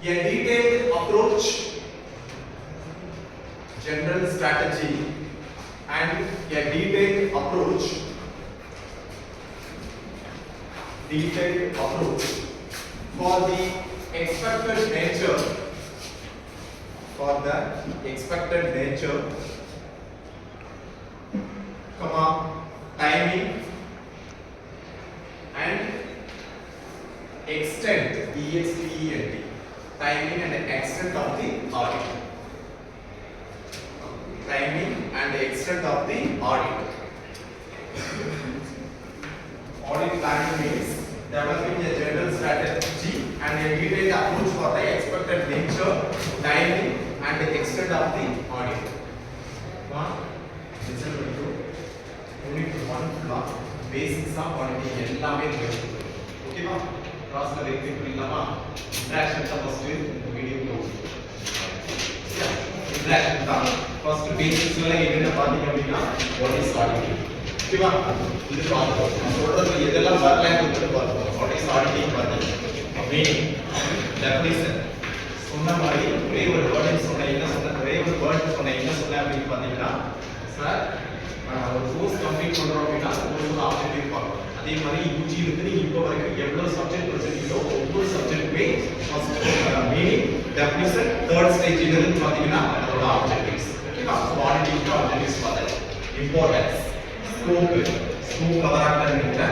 A detailed approach, general strategy, and a detailed approach for the expected nature, timing and extent, EXTENT, timing and extent of the audit. Timing and extent of the audit. Audit planning means developing a general strategy and a detailed approach for the expected nature, timing and the extent of the audit. Listen to unit 1 full basics of auditing எல்லாமே இருக்கு. ஓகேவா? கிளாஸ்ல wait பண்ணலாமா? Interaction தான் first video போகும். Interaction தான் first பேசிக்ஸ்ல என்னென்ன பாத்தீங்க அப்படினா வாட் இஸ் ஆடிட்டிங். ஓகேவா? இது பாத்துறோம். நான் சொல்றது எதெல்லாம் வரலன்னு சொல்லிட்டு பாத்துறோம். வாட் இஸ் ஆடிட்டிங் பாத்தீங்க. மீனிங் டெஃபினிஷன் சொன்ன மாதிரி ஒரே ஒரு வேர்ட் சொன்ன என்ன சொன்ன ஒரே ஒரு வேர்ட் சொன்ன என்ன சொன்ன அப்படின்னு பாத்தீங்கன்னா சார் ஒரு கோர்ஸ் கம்ப்ளீட் பண்றோம் அப்படின்னா ஒரு ஆப்ஜெக்டிவ் பார்க்கணும். அதே மாதிரி யூஜி இருந்து நீங்க இப்போ வரைக்கும் எவ்வளவு சப்ஜெக்ட் படிச்சிருக்கீங்களோ ஒவ்வொரு சப்ஜெக்ட்டுமே first meaning definition third stage இருந்து பாத்தீங்கன்னா அதோட ஆப்ஜெக்டிவ்ஸ். ஓகேவா? சோ ஆடிட்டிங் ஆப்ஜெக்டிவ்ஸ் பார்த்தா இம்பார்ட்டன்ஸ் ஸ்கோப் கவராக்டர்ங்கிற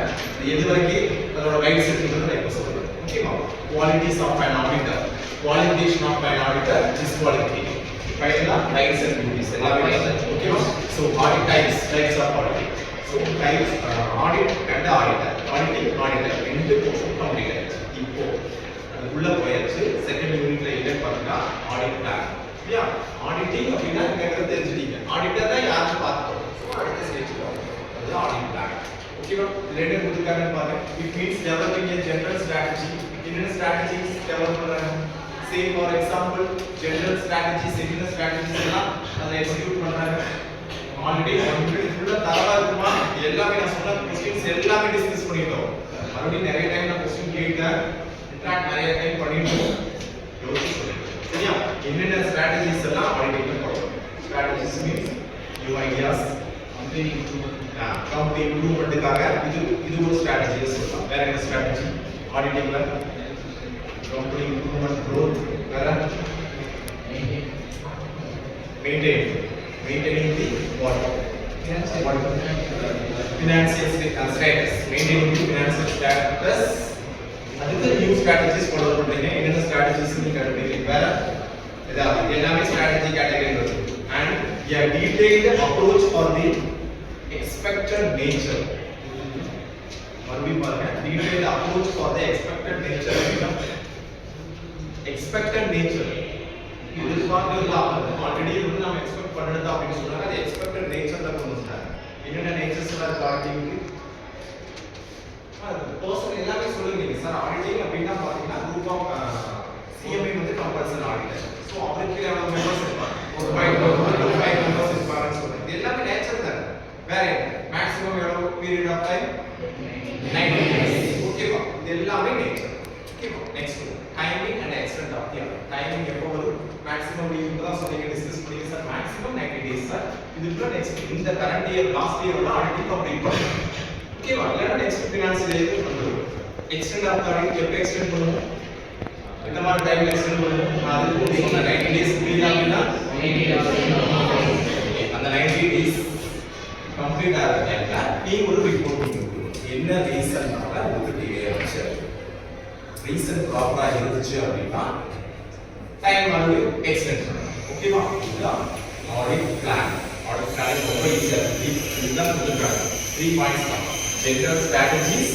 எது வரைக்கும் அதோட ரைட்ஸ் இருக்குன்னு நான் இப்போ சொல்றேன். ஓகேவா? Qualities of an auditor, qualification of an auditor, disqualification, ஃபைனலா ரைட்ஸ் அண்ட் டியூட்டிஸ் எல்லாமே ஓகேவா? So audit types of audit. So types audit and auditor, auditing auditor ரெண்டு போர்ஷன் கம்ப்ளீட். இப்போ அதுக்குள்ள போயாச்சு. செகண்ட் யூனிட்ல என்ன பார்த்தா ஆடிட் பிளான். சரியா? ஆடிட்டிங் அப்படினா என்னங்கறது தெரிஞ்சிட்டீங்க. ஆடிட்டர் தான் யாரு பார்த்தோம். சோ அடுத்த ஸ்டேஜ்ல அது ஆடிட் பிளான். ஓகேவா? ரெண்டு கொடுத்துட்டாங்க பாருங்க. It means developing a general strategy. என்னென்ன ஸ்ட்ராட்டஜிஸ் டெவலப் பண்றாங்க? Say for example general strategies, என்னென்ன ஸ்ட்ராட்டஜிஸ் எல்லாம் அதை எக்ஸிக்யூட் பண்றாங்க. ஆல்ரெடி 1 மினிட் ஃபுல்லா தரவா இருக்குமா எல்லாமே நான் சொன்ன क्वेश्चंस எல்லாமே டிஸ்கஸ் பண்ணிட்டோம். மறுபடியும் நிறைய டைம் நான் क्वेश्चन கேட்டேன். இன்ட்ராக்ட் நிறைய டைம் பண்ணிட்டோம். யோசிச்சு சொல்லுங்க. சரியா? என்னென்ன ஸ்ட்ராட்டஜிஸ் எல்லாம் ஆடிட்டிங்ல போறோம். Strategies means new ideas, company இம்ப்ரூவ்மென்ட்காக இது ஒரு ஸ்ட்ராட்டஜியை சொல்லலாம். வேற என்ன ஸ்ட்ராட்டஜி ஆடிட்டிங்ல? கம்பெனி இம்ப்ரூவ்மென்ட் growth, வேற maintaining the what financial status, maintaining the financial status. அதுக்கு நியூ ஸ்ட்ராட்டஜிஸ் ஃபாலோ பண்றீங்க. என்னென்ன ஸ்ட்ராட்டஜிஸ் நீங்க கண்டுபிடிக்கிறீங்க. வேற ஏதாவது எல்லாமே ஸ்ட்ராட்டஜி கேட்டகரி வருது. and a detailed approach for the expected nature. மறுபடியும் பாருங்க, detailed approach for the expected nature. expected nature எதிர்பார்க்கலாம். ஆல்ரெடி வந்து நாம எக்ஸ்பெக்ட் பண்ணது அப்படின்னு சொல்றாங்க. அது எக்ஸ்பெக்டட் நேச்சர்ல கொண்டு வந்தாங்க. என்னென்ன நேச்சர்ஸ் எல்லாம் ஆடிட்டிங் பர்சன் எல்லாமே சொல்லுங்க சார். ஆடிட்டிங் அப்படின்னா பாத்தீங்கன்னா குரூப் ஆஃப் சிஎம்ஏ வந்து கம்பல்சரி ஆடிட்டர். சோ அவருக்கு எவ்வளவு மெம்பர்ஸ் இருப்பாங்க? ஒரு 5 மெம்பர்ஸ் இருப்பாங்கன்னு சொல்றாங்க. இது எல்லாமே நேச்சர் தான். வேற மேக்ஸிமம் எவ்வளவு பீரியட் ஆஃப் டைம்? 90 days. ஓகேவா? இது எல்லாமே நேச்சர். ஓகேவா? Next timing and extent of the audit. Timing எப்போ வரும்? maximum நீங்க இப்பதான் சொன்னீங்க, டிஸ்கஸ் பண்ணீங்க சார். maximum 90 days சார். இதுக்குள்ள நெக்ஸ்ட் இந்த கரண்ட் இயர் லாஸ்ட் இயரோட ஆடிட் கம்ப்ளீட் பண்ணனும். ஓகேவா? இல்லனா நெக்ஸ்ட் ஃபினான்ஷியல் இயருக்கு பண்ணுவோம். எக்ஸ்டெண்ட் ஆஃப் ஆடிட் எப்போ எக்ஸ்டெண்ட் பண்ணுவோம்? இந்த மாதிரி டைம் எக்ஸ்டெண்ட் பண்ணுவோம். அதுக்கு சொன்ன 90 days புரியுதா அப்படினா அந்த 90 days கம்ப்ளீட் ஆகிறதுக்கு நீங்க ஒரு ரிப்போர்ட் கொடுக்கணும். என்ன ரீசன்னால உங்களுக்கு டிலே ஆச்சு. ரீசன் ப்ராப்பரா இருந்துச்சு அப்படின்னா டைம் மறுபடியும் எக்ஸ்டெண்ட் பண்ணணும். ஓகேவா? இதுதான் ஆடிட் பிளான். ஆடிட் பிளான் ரொம்ப ஈஸியா இருக்கு. இதுதான் கொடுத்துருக்காங்க. 3 பாயிண்ட்ஸ் தான். General strategies,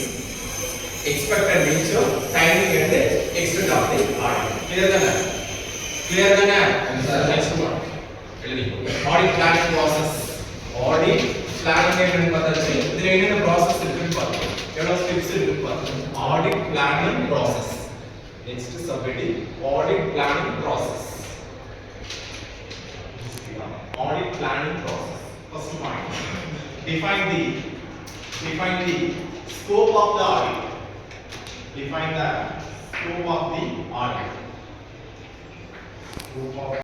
expected nature, timing and extent of the audit. Clear தானே? கிளியர் தானே? நெக்ஸ்ட் ஒன் எழுதிக்கோ. Audit planning process. Audit planning என்னன்னு பார்த்தாச்சு. இதுல என்னென்ன ப்ராசஸ் இருக்குன்னு பார்த்தோம். எவ்வளவு ஸ்டெப்ஸ் இருக்குன்னு பார்த்தோம். Audit planning process. Next subheading audit planning process. Audit planning process. First point. Define the scope of the audit. Define the scope of the audit. group of